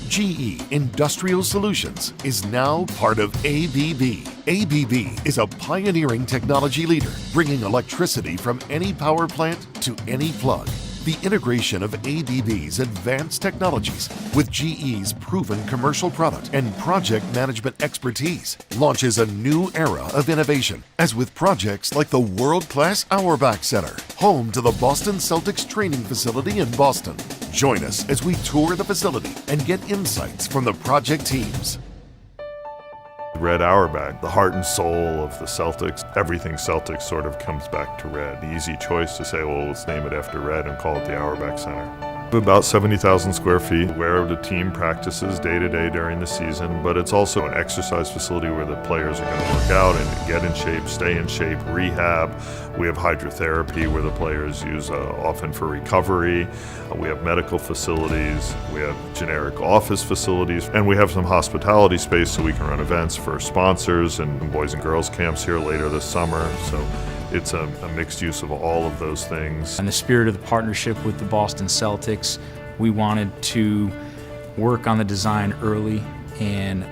GE Industrial Solutions is now part of ABB. ABB is a pioneering technology leader, bringing electricity from any power plant to any plug. The integration of ABB's advanced technologies with GE's proven commercial product and project management expertise launches a new era of innovation, as with projects like the world-class Auerbach Center, home to the Boston Celtics training facility in Boston. Join us as we tour the facility and get insights from the project teams. Red Auerbach, the heart and soul of the Celtics. Everything Celtics sort of comes back to red. The easy choice to say, well, let's name it after red and call it the Auerbach Center. About 70,000 square feet, where the team practices day to day during the season, but it's also an exercise facility where the players are going to work out and get in shape, stay in shape, rehab. We have hydrotherapy where the players use often for recovery. We have medical facilities, we have generic office facilities, and we have some hospitality space so we can run events for sponsors and boys and girls camps here later this summer. So it's a mixed use of all of those things. In the spirit of the partnership with the Boston Celtics, we wanted to work on the design early and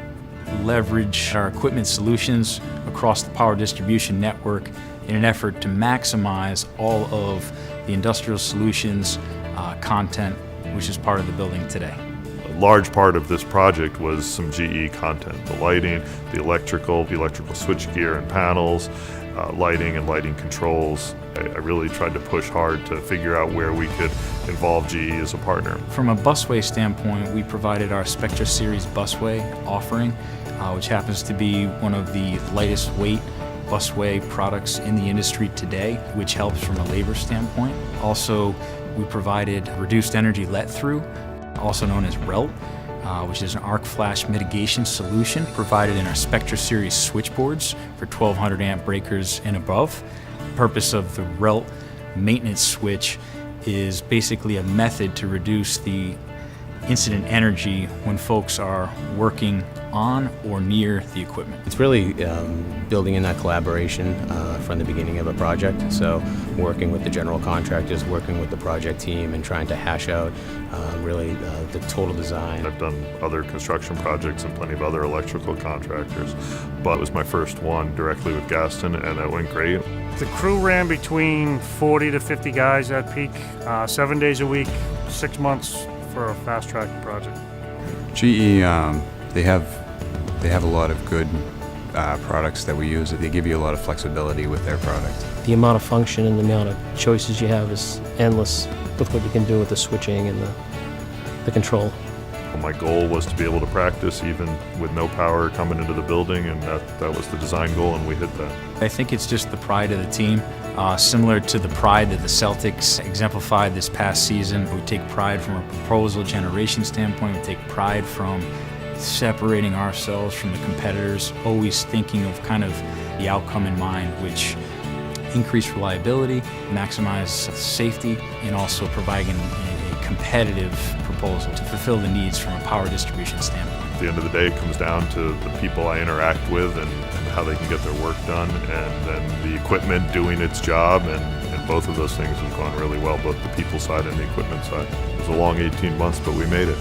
leverage our equipment solutions across the power distribution network in an effort to maximize all of the industrial solutions content, which is part of the building today. A large part of this project was some GE content, the lighting, the electrical switchgear and panels, lighting and lighting controls. I really tried to push hard to figure out where we could involve GE as a partner. From a busway standpoint, we provided our Spectra Series busway offering, which happens to be one of the lightest weight busway products in the industry today, which helps from a labor standpoint. Also, we provided reduced energy let-through, also known as RELT, which is an arc flash mitigation solution provided in our Spectra Series switchboards for 1200 amp breakers and above. The purpose of the RELT maintenance switch is basically a method to reduce the incident energy when folks are working on or near the equipment. It's really building in that collaboration from the beginning of a project. So working with the general contractors, working with the project team, and trying to hash out really the total design. I've done other construction projects and plenty of other electrical contractors, but it was my first one directly with Gaston, and it went great. The crew ran between 40 to 50 guys at peak, 7 days a week, 6 months for a fast-track project. GE, they have a lot of good products that we use. They give you a lot of flexibility with their product. The amount of function and the amount of choices you have is endless with what you can do with the switching and the control. My goal was to be able to practice even with no power coming into the building, and that was the design goal, and we hit that. I think it's just the pride of the team, similar to the pride that the Celtics exemplified this past season. We take pride from a proposal generation standpoint. We take pride from separating ourselves from the competitors, always thinking of kind of the outcome in mind, which increase reliability, maximize safety, and also providing a competitive proposal to fulfill the needs from a power distribution standpoint. At the end of the day, it comes down to the people I interact with and how they can get their work done, and then the equipment doing its job, and both of those things have gone really well, both the people side and the equipment side. It was a long 18 months, but we made it.